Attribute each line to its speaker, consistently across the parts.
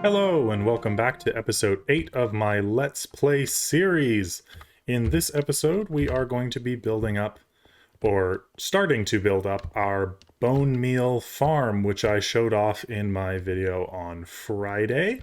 Speaker 1: Hello and welcome back to episode 8 of my Let's Play series. In this episode, we are going to be building up, or starting to build up, our bone meal farm, which I showed off in my video on Friday.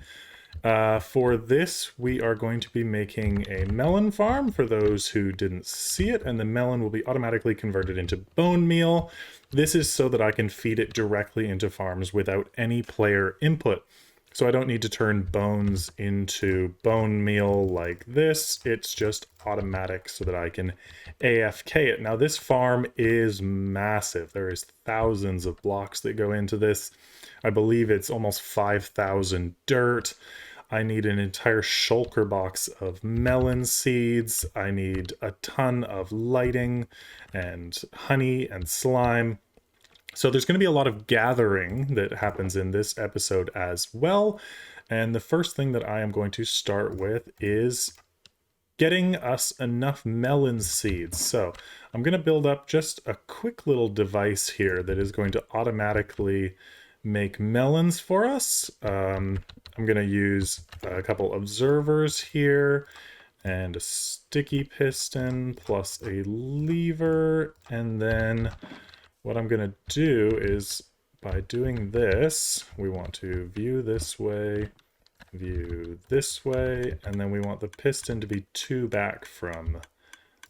Speaker 1: For this, we are going to be making a melon farm for those who didn't see it, and the melon will be automatically converted into bone meal. This is so that I can feed it directly into farms without any player input. So I don't need to turn bones into bone meal like this. It's just automatic so that I can AFK it. Now this farm is massive. There is thousands of blocks that go into this. I believe it's almost 5,000 dirt. I need an entire shulker box of melon seeds. I need a ton of lighting and honey and slime. So there's going to be a lot of gathering that happens in this episode as well. And the first thing that I am going to start with is getting us enough melon seeds. So I'm going to build up just a quick little device here that is going to automatically make melons for us. I'm going to use a couple observers here and a sticky piston plus a lever, and then what I'm going to do is, by doing this, we want to view this way, and then we want the piston to be 2 back from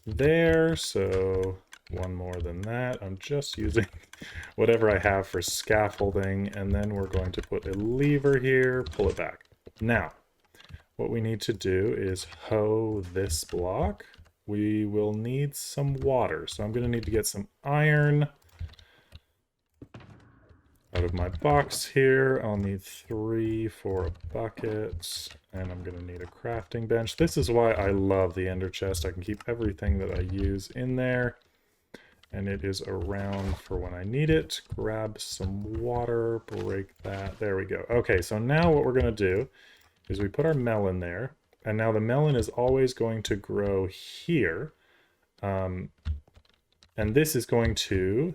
Speaker 1: there, so 1 more than that. I'm just using whatever I have for scaffolding, and then we're going to put a lever here, pull it back. Now, what we need to do is hoe this block. We will need some water, so I'm going to need to get some iron out of my box here. I'll need 3 for a bucket, and I'm gonna need a crafting bench. This is why I love the ender chest. I can keep everything that I use in there, and it is around for when I need it. Grab some water, break that. There we go. Okay, so now what we're gonna do is we put our melon there, and now the melon is always going to grow here. And this is going to,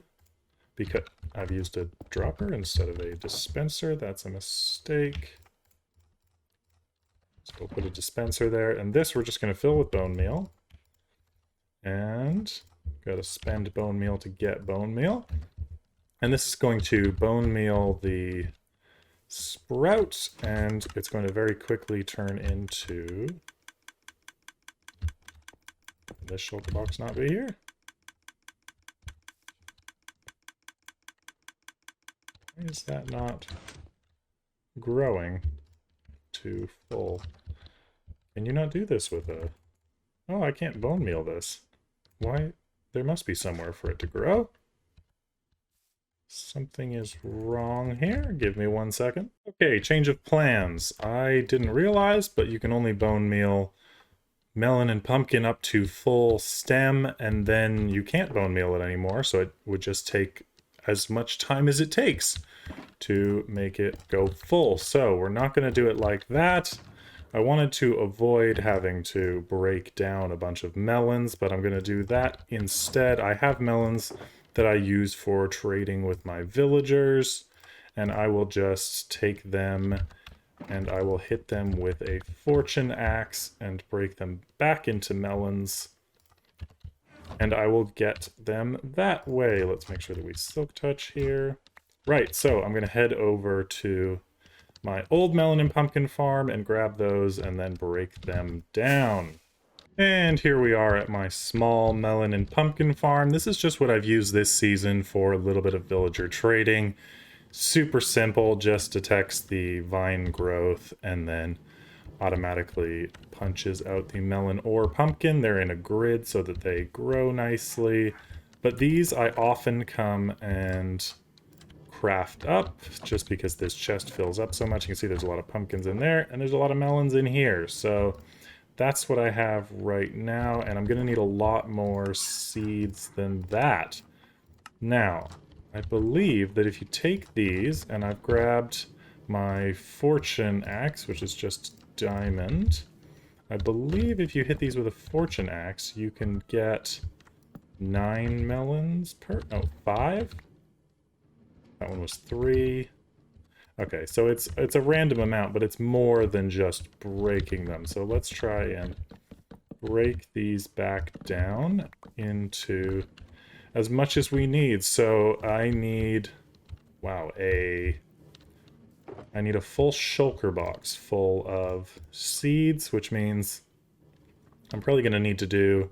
Speaker 1: because I've used a dropper instead of a dispenser. That's a mistake. So we'll put a dispenser there. And this we're just going to fill with bone meal. And got to spend bone meal to get bone meal. And this is going to bone meal the sprouts. And it's going to very quickly turn into... This shulker box not be here? Why is that not growing to full? Can you not do this with a... Oh, I can't bone meal this. Why? There must be somewhere for it to grow. Something is wrong here. Give me 1 second. Okay, change of plans. I didn't realize, but you can only bone meal melon and pumpkin up to full stem, and then you can't bone meal it anymore, so it would just take as much time as it takes to make it go full. So we're not going to do it like that. I wanted to avoid having to break down a bunch of melons, but I'm going to do that instead. I have melons that I use for trading with my villagers, and I will just take them and I will hit them with a fortune axe and break them back into melons. And I will get them that way. Let's make sure that we silk touch here. Right, so I'm going to head over to my old melon and pumpkin farm and grab those and then break them down. And here we are at my small melon and pumpkin farm. This is just what I've used this season for a little bit of villager trading. Super simple, just detects the vine growth and then automatically punches out the melon or pumpkin. They're in a grid so that they grow nicely. But these I often come and craft up just because this chest fills up so much. You can see there's a lot of pumpkins in there and there's a lot of melons in here. So that's what I have right now, and I'm going to need a lot more seeds than that. Now, I believe that if you take these, and I've grabbed my fortune axe, which is just diamond. I believe if you hit these with a fortune axe, you can get 9 melons per... Oh, 5? That one was 3. Okay, so it's a random amount, but it's more than just breaking them. So let's try and break these back down into as much as we need. So I need, wow, I need a full shulker box full of seeds, which means I'm probably going to need to do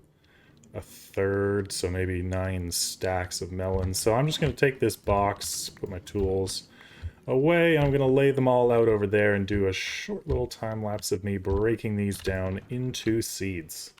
Speaker 1: a third, so maybe 9 stacks of melons. So I'm just going to take this box, put my tools away, I'm going to lay them all out over there and do a short little time lapse of me breaking these down into seeds.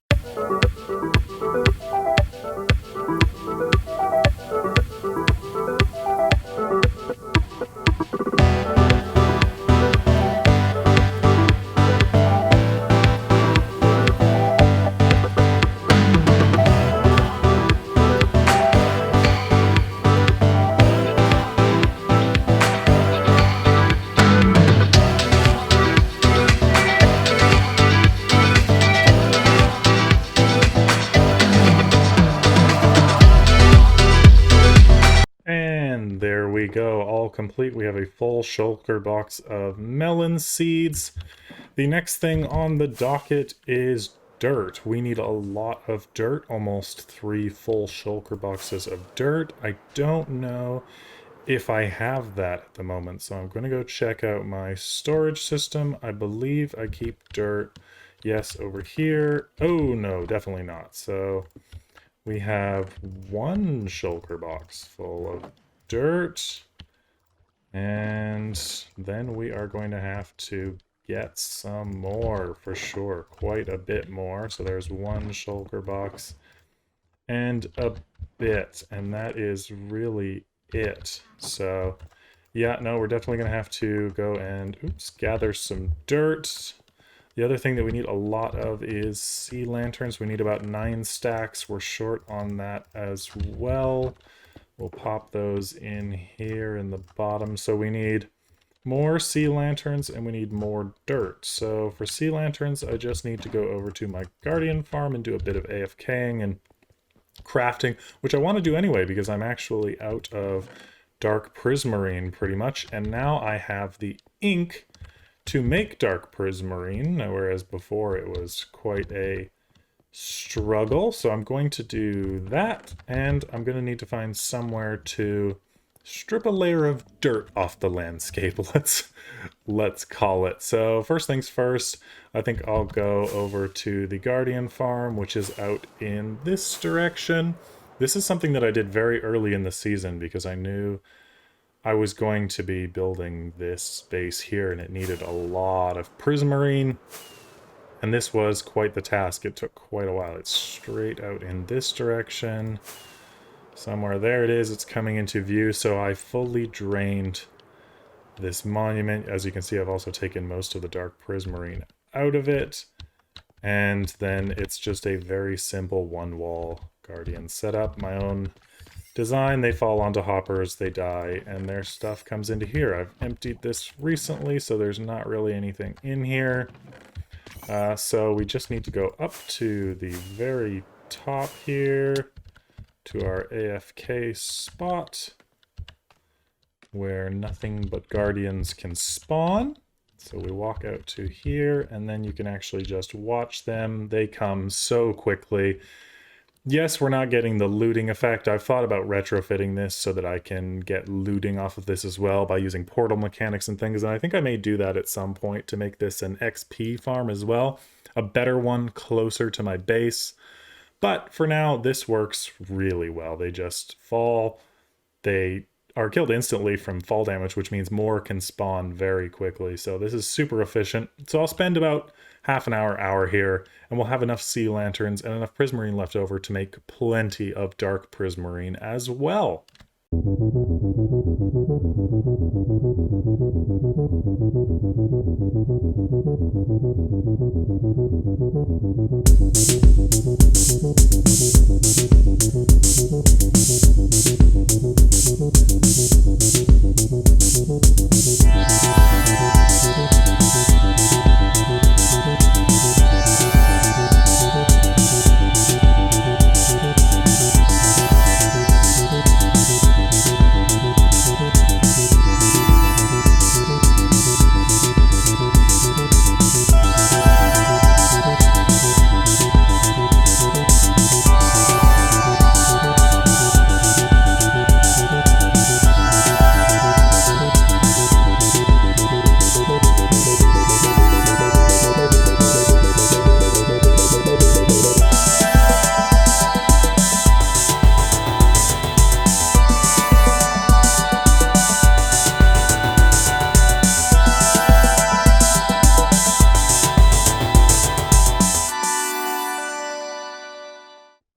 Speaker 1: And there we go, all complete. We have a full shulker box of melon seeds. The next thing on the docket is dirt. We need a lot of dirt, almost 3 full shulker boxes of dirt. I don't know if I have that at the moment, so I'm going to go check out my storage system. I believe I keep dirt, yes, over here. Oh no, definitely not. So we have 1 shulker box full of dirt, and then we are going to have to get some more for sure, quite a bit more. So there's 1 shulker box and a bit, and that is really it. So yeah, no, we're definitely gonna have to go and gather some dirt. The other thing that we need a lot of is sea lanterns. We need about 9 stacks. We're short on that as well. We'll pop those in here in the bottom. So we need more sea lanterns and we need more dirt. So for sea lanterns, I just need to go over to my guardian farm and do a bit of AFKing and crafting, which I want to do anyway because I'm actually out of dark prismarine pretty much. And now I have the ink to make dark prismarine, whereas before it was quite a struggle. So I'm going to do that, and I'm going to need to find somewhere to strip a layer of dirt off the landscape, let's call it. So first things first, I think I'll go over to the Guardian farm, which is out in this direction. This is something that I did very early in the season because I knew I was going to be building this base here and it needed a lot of prismarine. And this was quite the task. It took quite a while. It's straight out in this direction. Somewhere there it is. It's coming into view. So I fully drained this monument. As you can see, I've also taken most of the dark prismarine out of it. And then it's just a very simple one-wall guardian setup. My own design. They fall onto hoppers, they die, and their stuff comes into here. I've emptied this recently, so there's not really anything in here. So we just need to go up to the very top here to our AFK spot where nothing but guardians can spawn. So we walk out to here, and then you can actually just watch them. They come so quickly. Yes, we're not getting the looting effect. I've thought about retrofitting this so that I can get looting off of this as well by using portal mechanics and things, and I think I may do that at some point to make this an XP farm as well. A better one closer to my base. But for now, this works really well. They just fall. They are killed instantly from fall damage, which means more can spawn very quickly. So this is super efficient. So I'll spend about half an hour here, and we'll have enough sea lanterns and enough prismarine left over to make plenty of dark prismarine as well.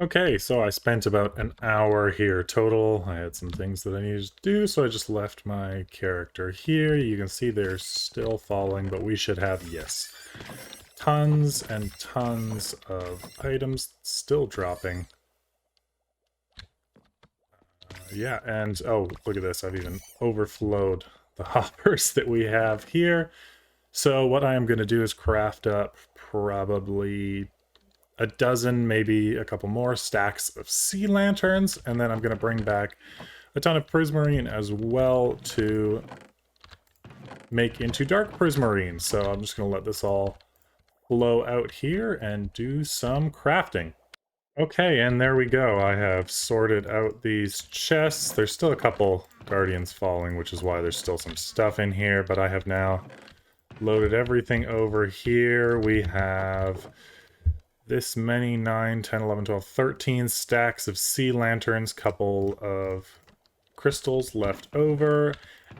Speaker 1: Okay, so I spent about an hour here total. I had some things that I needed to do, so I just left my character here. You can see they're still falling, but we should have, yes, tons and tons of items still dropping. Yeah, and oh, look at this. I've even overflowed the hoppers that we have here. So what I am going to do is craft up probably a dozen, maybe a couple more stacks of sea lanterns, and then I'm going to bring back a ton of prismarine as well to make into dark prismarine. So I'm just going to let this all flow out here and do some crafting. Okay, and there we go. I have sorted out these chests. There's still a couple guardians falling, which is why there's still some stuff in here, but I have now loaded everything over here. We have this many, 9, 10, 11, 12, 13 stacks of sea lanterns, couple of crystals left over,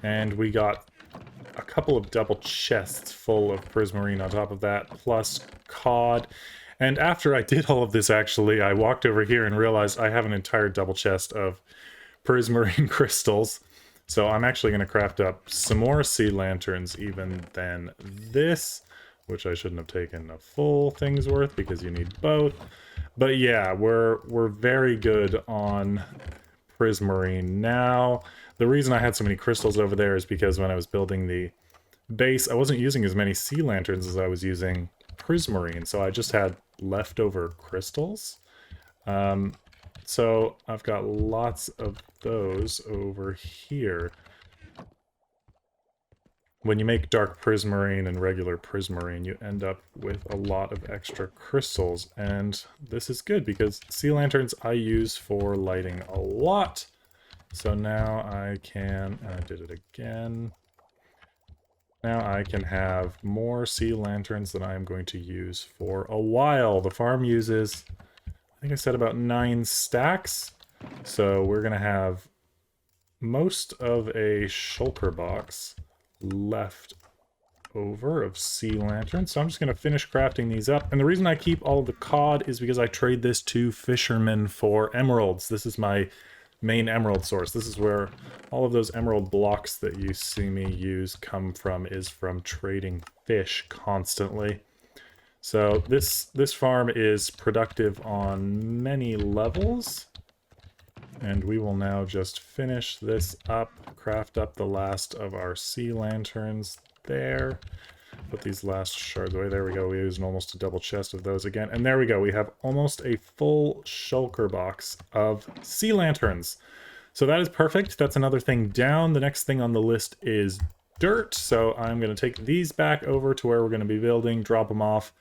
Speaker 1: and we got a couple of double chests full of prismarine on top of that, plus cod. And after I did all of this, actually, I walked over here and realized I have an entire double chest of prismarine crystals. So I'm actually going to craft up some more sea lanterns even than this, which I shouldn't have taken a full thing's worth because you need both. But yeah, we're very good on prismarine now. The reason I had so many crystals over there is because when I was building the base, I wasn't using as many sea lanterns as I was using prismarine, so I just had leftover crystals. So I've got lots of those over here. When you make dark prismarine and regular prismarine, you end up with a lot of extra crystals, and this is good because sea lanterns I use for lighting a lot. So now I can, I did it again. Now I can have more sea lanterns that I am going to use for a while. The farm uses, I think I said about 9 stacks. So we're going to have most of a shulker box left over of sea lanterns. So I'm just going to finish crafting these up. And the reason I keep all of the cod is because I trade this to fishermen for emeralds. This is my main emerald source. This is where all of those emerald blocks that you see me use come from, is from trading fish constantly. So this farm is productive on many levels, and we will now just finish this up, craft up the last of our sea lanterns there. Put these last shards away. There we go. We used almost a double chest of those again. And there we go. We have almost a full shulker box of sea lanterns. So that is perfect. That's another thing down. The next thing on the list is dirt. So I'm going to take these back over to where we're going to be building, drop them off,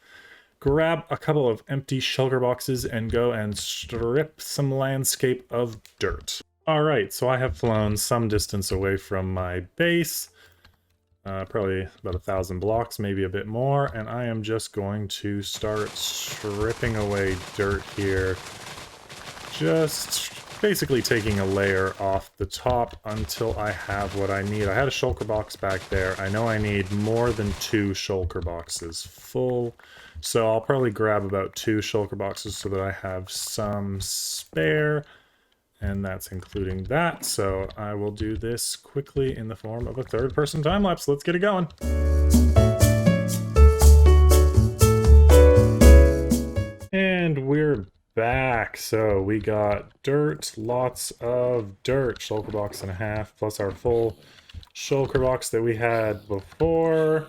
Speaker 1: grab a couple of empty shulker boxes, and go and strip some landscape of dirt. All right, so I have flown some distance away from my base. Probably about 1,000 blocks, maybe a bit more, and I am just going to start stripping away dirt here. Just basically taking a layer off the top until I have what I need. I had a shulker box back there. I know I need more than 2 shulker boxes full, so I'll probably grab about 2 shulker boxes so that I have some spare. And that's including that, so I will do this quickly in the form of a third-person time-lapse. Let's get it going! And we're back. So we got dirt, lots of dirt, shulker box and a half, plus our full shulker box that we had before.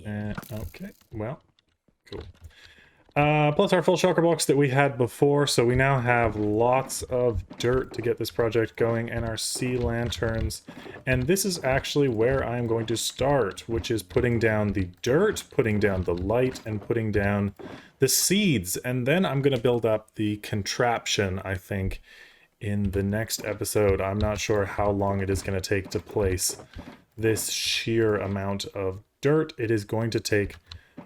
Speaker 1: And, okay, well, cool. Plus our full shulker box that we had before, so we now have lots of dirt to get this project going, and our sea lanterns. And this is actually where I'm going to start, which is putting down the dirt, putting down the light, and putting down the seeds. And then I'm going to build up the contraption, I think, in the next episode. I'm not sure how long it is going to take to place this sheer amount of dirt. It is going to take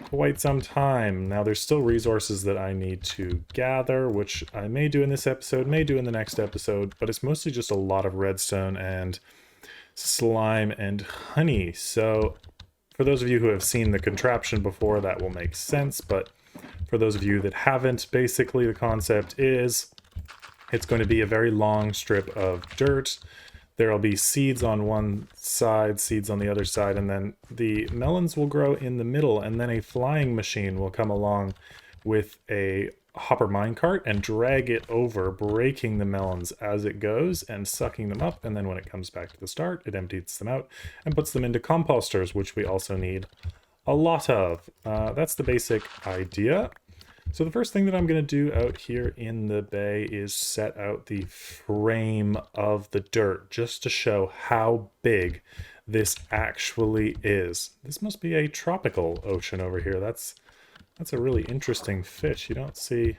Speaker 1: quite some time. Now there's still resources that I need to gather, which I may do in this episode, may do in the next episode, but it's mostly just a lot of redstone and slime and honey. So for those of you who have seen the contraption before, that will make sense, but For those of you that haven't, basically the concept is it's going to be a very long strip of dirt. There'll be seeds on one side, seeds on the other side, and then the melons will grow in the middle, and then a flying machine will come along with a hopper minecart and drag it over, breaking the melons as it goes and sucking them up, and then when it comes back to the start, it empties them out and puts them into composters, which we also need a lot of. That's the basic idea. So the first thing that I'm going to do out here in the bay is set out the frame of the dirt, just to show how big this actually is. This must be a tropical ocean over here. That's a really interesting fish. You don't see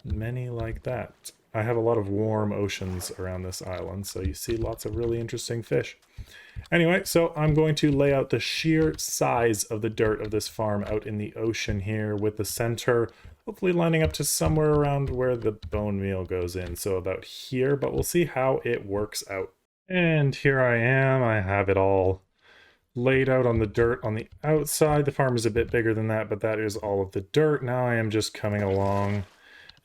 Speaker 1: many like that. I have a lot of warm oceans around this island, so you see lots of really interesting fish. Anyway, so I'm going to lay out the sheer size of the dirt of this farm out in the ocean here, with the center hopefully lining up to somewhere around where the bone meal goes in, so about here, but we'll see how it works out. And here I am. I have it all laid out on the dirt on the outside. The farm is a bit bigger than that, but that is all of the dirt. Now I am just coming along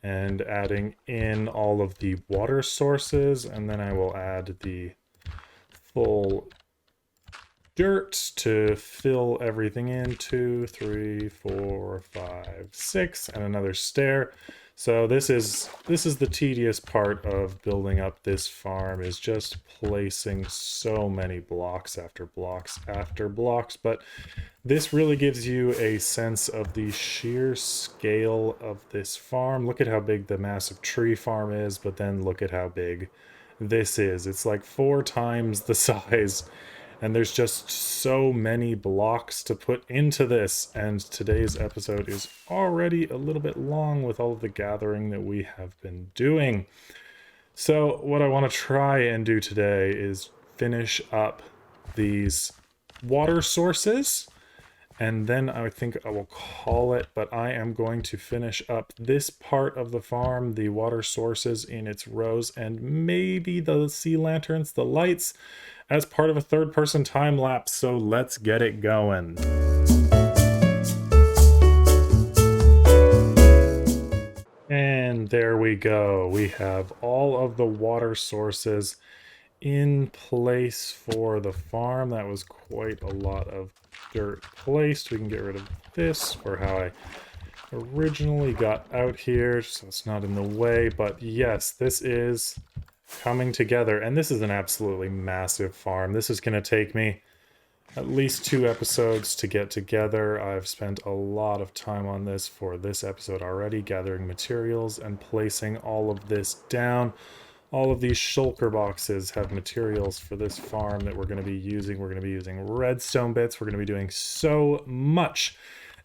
Speaker 1: and adding in all of the water sources, and then I will add the full dirt to fill everything in. 2, 3, 4, 5, 6, and another stair. So this is the tedious part of building up this farm, is just placing so many blocks after blocks after blocks, but this really gives you a sense of the sheer scale of this farm. Look at how big the massive tree farm is, but then look at how big this is. It's like 4 times the size. And there's just so many blocks to put into this, and today's episode is already a little bit long with all of the gathering that we have been doing. So what I want to try and do today is finish up these water sources, and then I think I will call it, but I am going to finish up this part of the farm, the water sources in its rows, and maybe the sea lanterns, the lights, as part of a third-person time-lapse, so let's get it going. And there we go. We have all of the water sources in place for the farm. That was quite a lot of dirt placed. We can get rid of this for how I originally got out here, so it's not in the way. But yes, this is coming together, and this is an absolutely massive farm. This is going to take me at least 2 episodes to get together. I've spent a lot of time on this for this episode already, gathering materials and placing all of this down. All of these shulker boxes have materials for this farm that we're going to be using. We're going to be using redstone bits. We're going to be doing so much.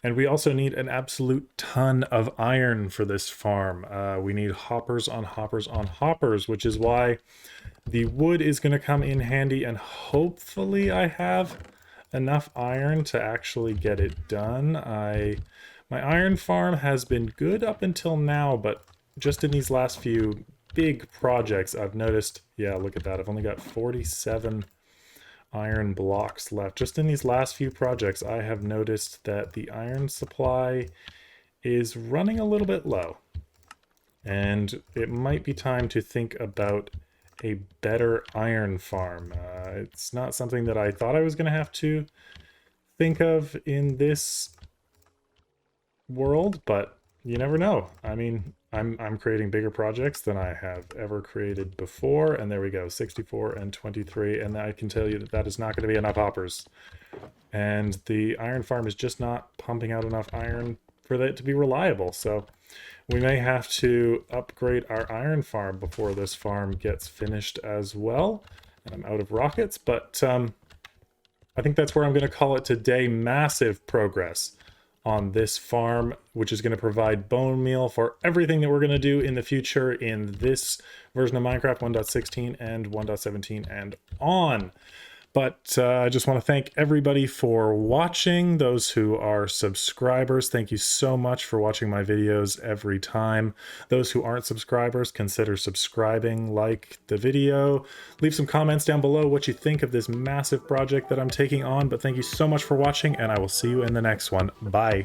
Speaker 1: And we also need an absolute ton of iron for this farm. We need hoppers on hoppers on hoppers, which is why the wood is going to come in handy, and hopefully I have enough iron to actually get it done. My iron farm has been good up until now, but just in these last few big projects, I've noticed, yeah, look at that, I've only got 47 iron blocks left. Just in these last few projects, I have noticed that the iron supply is running a little bit low, and it might be time to think about a better iron farm. It's not something that I thought I was going to have to think of in this world, but you never know. I mean, I'm creating bigger projects than I have ever created before, and there we go, 64 and 23, and I can tell you that that is not going to be enough hoppers. And the iron farm is just not pumping out enough iron for that to be reliable, so we may have to upgrade our iron farm before this farm gets finished as well. And I'm out of rockets, but I think that's where I'm going to call it today. Massive progress on this farm, which is going to provide bone meal for everything that we're going to do in the future in this version of Minecraft 1.16 and 1.17 and on. But I just want to thank everybody for watching. Those who are subscribers, thank you so much for watching my videos every time. Those who aren't subscribers, consider subscribing, like the video. Leave some comments down below what you think of this massive project that I'm taking on. But thank you so much for watching, and I will see you in the next one. Bye.